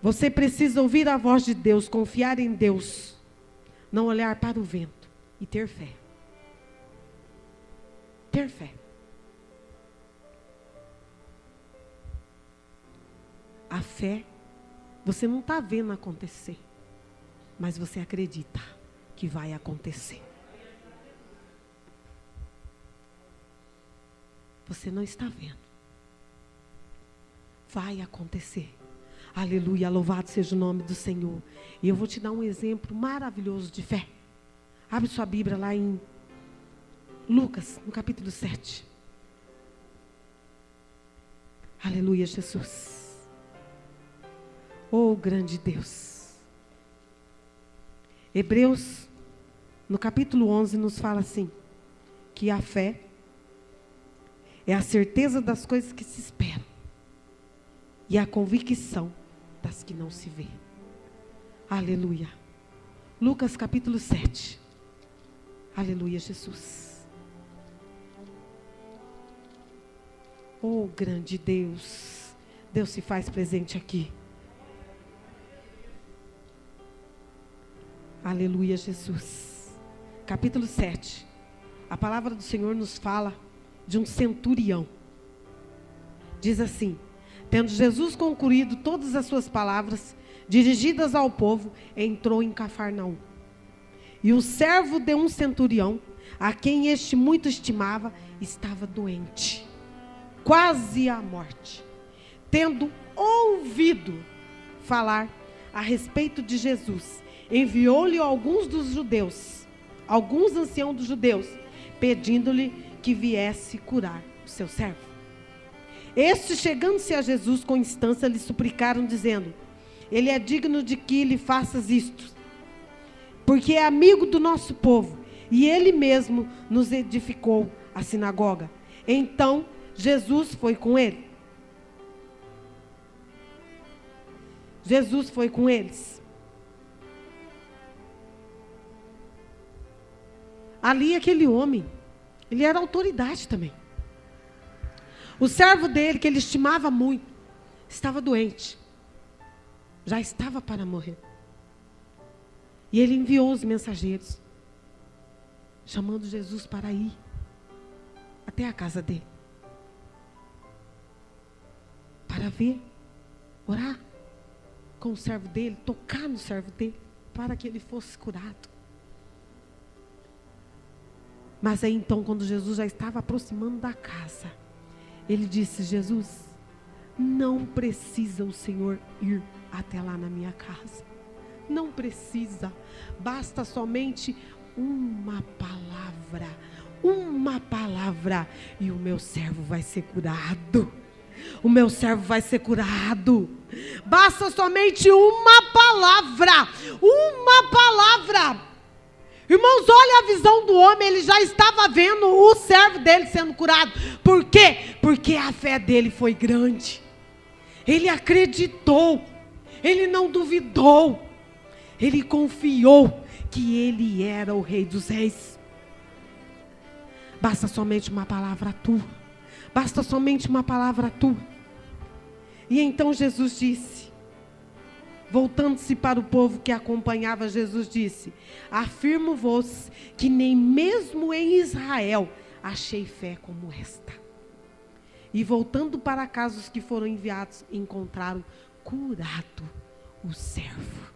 você precisa ouvir a voz de Deus, confiar em Deus, não olhar para o vento e ter fé. Ter fé. A fé, você não está vendo acontecer, mas você acredita que vai acontecer. Você não está vendo. Vai acontecer. Aleluia, louvado seja o nome do Senhor. E eu vou te dar um exemplo maravilhoso de fé. Abre sua Bíblia lá em Lucas, no capítulo 7. Aleluia, Jesus. Oh, grande Deus. Hebreus, no capítulo 11, nos fala assim, que a fé é a certeza das coisas que se esperam e a convicção das que não se vê. Aleluia. Lucas capítulo 7. Aleluia, Jesus. Oh, grande Deus. Deus se faz presente aqui. Aleluia, Jesus. Capítulo 7. A palavra do Senhor nos fala de um centurião. Diz assim: tendo Jesus concluído todas as suas palavras, dirigidas ao povo, entrou em Cafarnaum. E o servo de um centurião, a quem este muito estimava, estava doente, quase à morte. Tendo ouvido falar a respeito de Jesus, enviou-lhe alguns anciãos dos judeus, pedindo-lhe que viesse curar o seu servo. Estes, chegando-se a Jesus com instância, lhe suplicaram, dizendo: ele é digno de que lhe faças isto, porque é amigo do nosso povo, e ele mesmo nos edificou a sinagoga. Então Jesus foi com ele. Jesus foi com eles. Ali aquele homem, ele era autoridade também. O servo dele, que ele estimava muito, estava doente. Já estava para morrer. E ele enviou os mensageiros, chamando Jesus para ir até a casa dele. Para ver, orar com o servo dele, tocar no servo dele, para que ele fosse curado. Mas aí então, quando Jesus já estava aproximando da casa, ele disse: Jesus, não precisa o Senhor ir até lá na minha casa. Não precisa. Basta somente uma palavra. Uma palavra. E o meu servo vai ser curado. O meu servo vai ser curado. Basta somente uma palavra. Uma palavra. Irmãos, olha a visão do homem, ele já estava vendo o servo dele sendo curado. Por quê? Porque a fé dele foi grande. Ele acreditou, ele não duvidou, ele confiou que ele era o Rei dos Reis. Basta somente uma palavra tua, basta somente uma palavra tua. E então Jesus disse, voltando-se para o povo que acompanhava, Jesus disse: afirmo-vos que nem mesmo em Israel achei fé como esta. E voltando para casa, os que foram enviados encontraram curado o servo.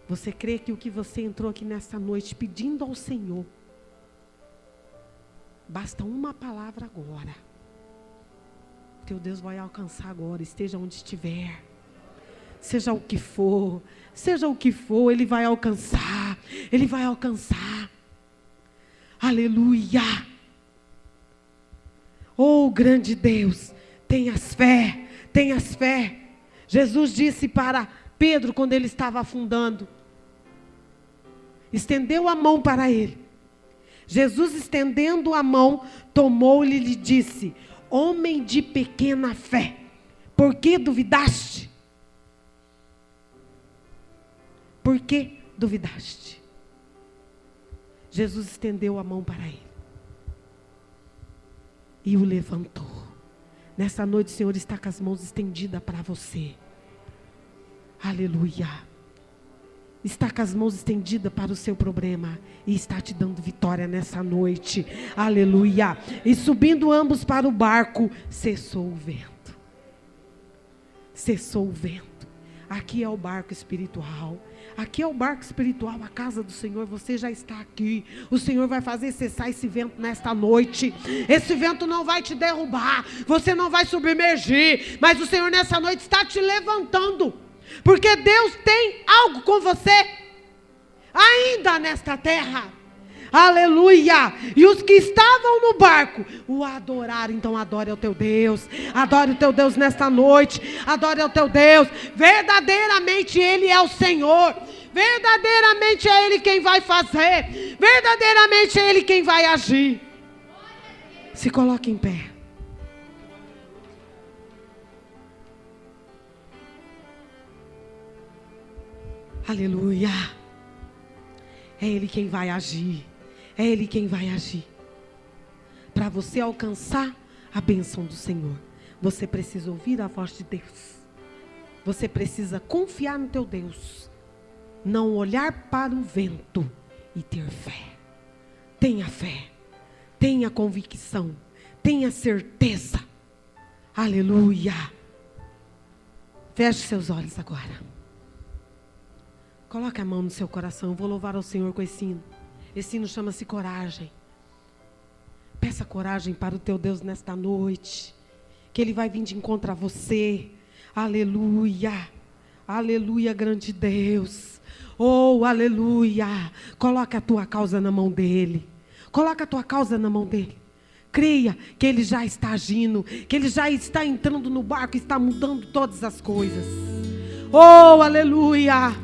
Você crê que o que você entrou aqui nesta noite pedindo ao Senhor, basta uma palavra agora. Teu Deus vai alcançar agora, esteja onde estiver. Seja o que for, Ele vai alcançar. Ele vai alcançar. Aleluia. Oh, grande Deus, tenhas fé, tenhas fé. Jesus disse para Pedro, quando ele estava afundando, estendeu a mão para ele. Jesus, estendendo a mão, tomou-lhe e lhe disse: homem de pequena fé, por que duvidaste? Por que duvidaste? Jesus estendeu a mão para ele e o levantou. Nessa noite o Senhor está com as mãos estendidas para você. Aleluia. Está com as mãos estendidas para o seu problema e está te dando vitória nessa noite. Aleluia. E subindo ambos para o barco, cessou o vento. Cessou o vento. Aqui é o barco espiritual. Aqui é o barco espiritual, a casa do Senhor. Você já está aqui. O Senhor vai fazer cessar esse vento nesta noite. Esse vento não vai te derrubar. Você não vai submergir. Mas o Senhor nessa noite está te levantando. Porque Deus tem algo com você. Ainda nesta terra. Aleluia. E os que estavam no barco o adoraram. Então adore ao teu Deus. Adore o teu Deus nesta noite. Adore ao teu Deus. Verdadeiramente Ele é o Senhor. Verdadeiramente é Ele quem vai fazer. Verdadeiramente é Ele quem vai agir. Se coloque em pé. Aleluia. É Ele quem vai agir. É Ele quem vai agir. Para você alcançar a bênção do Senhor, você precisa ouvir a voz de Deus. Você precisa confiar no teu Deus. Não olhar para o vento e ter fé. Tenha fé. Tenha convicção. Tenha certeza. Aleluia. Feche seus olhos agora. Coloque a mão no seu coração. Eu vou louvar ao Senhor com esse hino. Esse hino chama-se coragem. Peça coragem para o teu Deus nesta noite. Que Ele vai vir de encontro a você. Aleluia. Aleluia, grande Deus. Oh, aleluia. Coloque a tua causa na mão dEle. Coloque a tua causa na mão dEle. Creia que Ele já está agindo. Que Ele já está entrando no barco e está mudando todas as coisas. Oh, aleluia.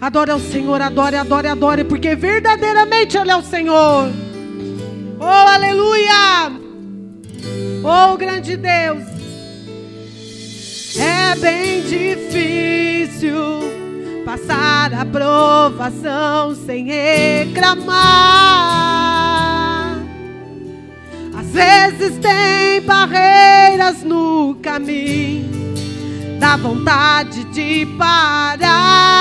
Adore ao Senhor, adore, adore, adore, porque verdadeiramente Ele é o Senhor. Oh, aleluia. Oh, grande Deus. É bem difícil passar a provação sem reclamar. Às vezes tem barreiras no caminho. Dá vontade de parar.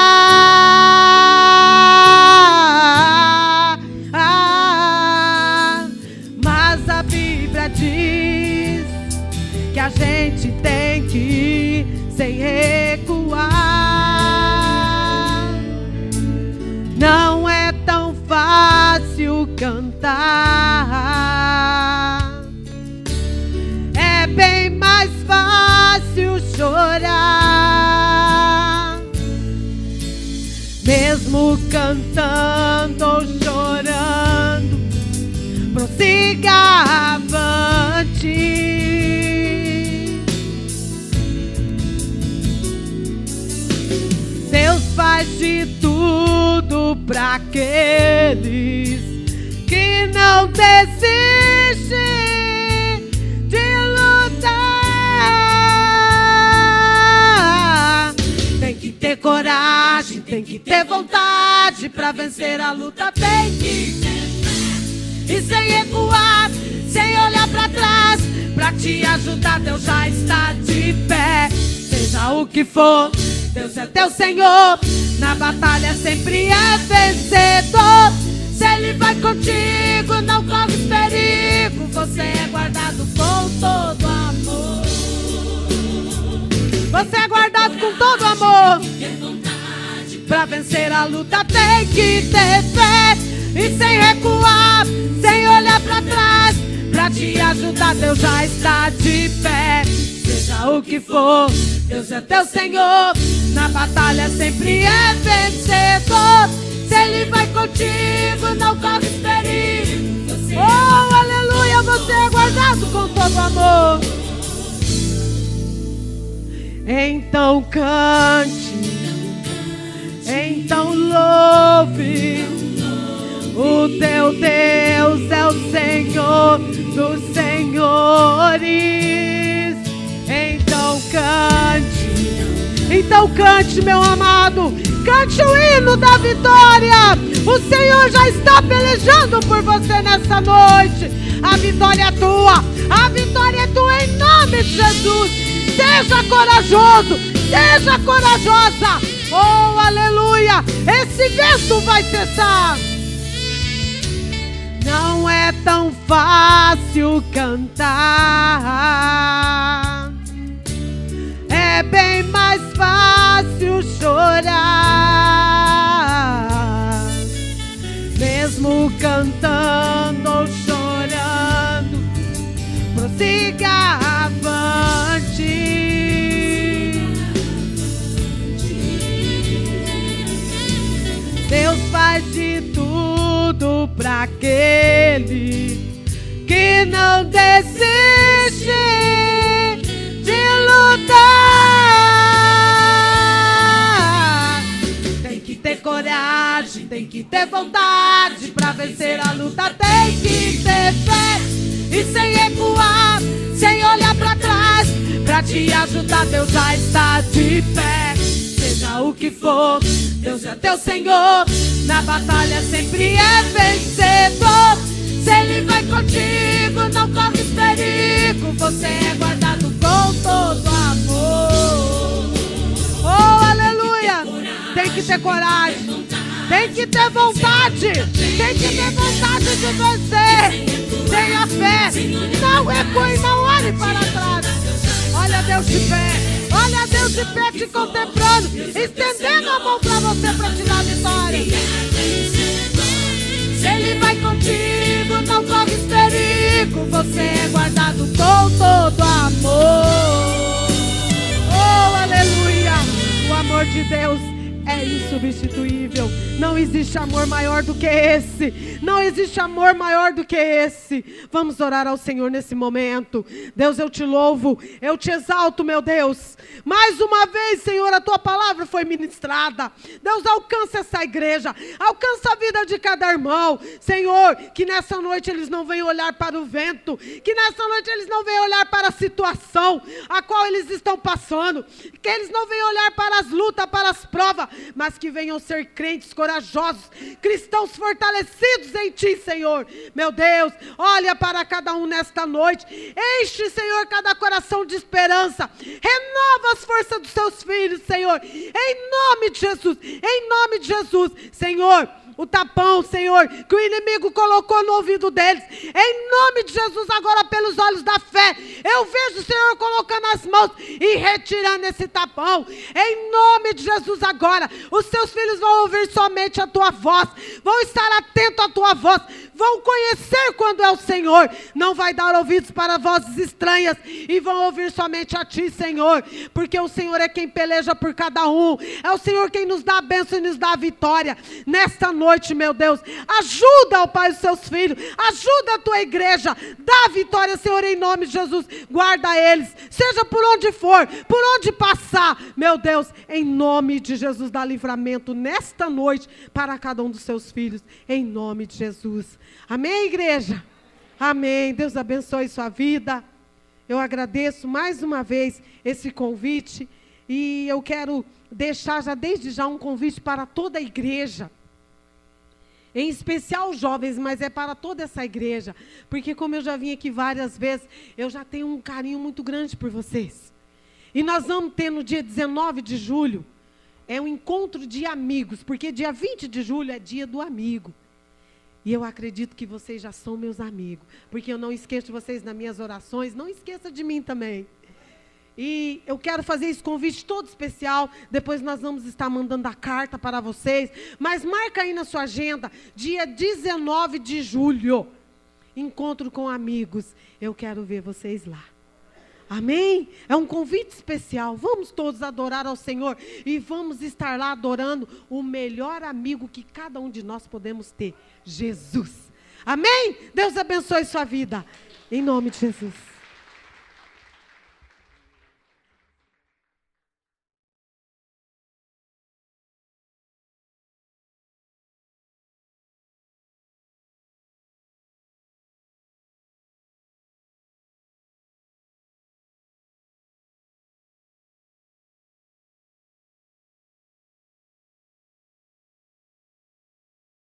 Mas a Bíblia diz que a gente tem que ir sem recuar. Não é tão fácil cantar. É bem mais fácil chorar. Mesmo cantando ou chorando, prossiga avante. Deus faz de tudo para aqueles que não desistem. Ter coragem, tem que ter vontade pra vencer a luta, tem que ter fé. E sem recuar, sem olhar pra trás, pra te ajudar Deus já está de pé. Seja o que for, Deus é teu Senhor. Na batalha sempre é vencedor. Se Ele vai contigo, não corre perigo. Você é guardado com todo amor. Você é guardado com todo amor. Pra vencer a luta tem que ter fé. E sem recuar, sem olhar pra trás, pra te ajudar Deus já está de pé. Seja o que for, Deus é teu Senhor. Na batalha sempre é vencedor. Se Ele vai contigo, não corre perigo. Oh, aleluia, você é guardado com todo amor. Então cante, então louve, o teu Deus é o Senhor dos senhores. Então cante, meu amado, cante o hino da vitória, O Senhor já está pelejando por você nessa noite. A vitória é tua. A vitória é tua em nome de Jesus. Seja corajoso. Seja corajosa. Oh, aleluia. Esse vento vai cessar. Não é tão fácil cantar. É bem mais fácil chorar. Mesmo cantando ou chorando, prossiga avante. Deus faz de tudo para aquele que não desiste de lutar. Tem que ter coragem, tem que ter vontade para vencer a luta. Tem que ter fé e sem recuar, sem olhar para trás. Para te ajudar, Deus já está de pé. Seja o que for, Deus é teu Senhor. Na batalha sempre é vencedor. Se Ele vai contigo, não corre perigo. Você é guardado com todo amor. Oh, aleluia. Tem que ter coragem. Tem que ter vontade. Tem que ter vontade de vencer. Tenha fé. Não recue, não olhe para trás. Olha Deus de pé. Olha Deus de pé te contemplando, estendendo a mão para você para te dar vitória. Se Ele vai contigo, não corre perigo. Você é guardado com todo amor. Oh, aleluia. O amor de Deus é insubstituível. Não existe amor maior do que esse. Não existe amor maior do que esse. Vamos orar ao Senhor nesse momento. Deus, eu te louvo, eu te exalto, meu Deus. Mais uma vez, Senhor, a tua palavra foi ministrada. Deus, alcança essa igreja, alcança a vida de cada irmão. Senhor, que nessa noite eles não venham olhar para o vento, que nessa noite eles não venham olhar para a situação a qual eles estão passando, que eles não venham olhar para as lutas, para as provas, mas que venham ser crentes corajosos, cristãos fortalecidos em Ti, Senhor. Meu Deus, olha para cada um nesta noite, enche, Senhor, cada coração de esperança, renova as forças dos Teus filhos, Senhor, em nome de Jesus, em nome de Jesus, Senhor. O tapão, Senhor, que o inimigo colocou no ouvido deles, em nome de Jesus, agora pelos olhos da fé, eu vejo o Senhor colocando as mãos e retirando esse tapão, em nome de Jesus. Agora, os seus filhos vão ouvir somente a tua voz, vão estar atentos à tua voz, vão conhecer quando é o Senhor, não vai dar ouvidos para vozes estranhas, e vão ouvir somente a Ti, Senhor, porque o Senhor é quem peleja por cada um, é o Senhor quem nos dá a bênção e nos dá a vitória. Nesta noite, meu Deus, ajuda, ó Pai, os seus filhos, ajuda a tua igreja, dá a vitória, Senhor, em nome de Jesus. Guarda eles, seja por onde for, por onde passar, meu Deus, em nome de Jesus, dá livramento nesta noite para cada um dos seus filhos, em nome de Jesus. Amém, igreja? Amém. Deus abençoe sua vida. Eu agradeço mais uma vez esse convite, e eu quero deixar já desde já um convite para toda a igreja, em especial os jovens, mas é para toda essa igreja, porque como eu já vim aqui várias vezes, eu já tenho um carinho muito grande por vocês. E nós vamos ter no dia 19 de julho, é um encontro de amigos, porque dia 20 de julho é dia do amigo. E eu acredito que vocês já são meus amigos, porque eu não esqueço de vocês nas minhas orações, não esqueça de mim também. E eu quero fazer esse convite todo especial, depois nós vamos estar mandando a carta para vocês, mas marca aí na sua agenda, dia 19 de julho, encontro com amigos, eu quero ver vocês lá. Amém? É um convite especial, vamos todos adorar ao Senhor, e vamos estar lá adorando o melhor amigo que cada um de nós podemos ter, Jesus. Amém? Deus abençoe sua vida, em nome de Jesus.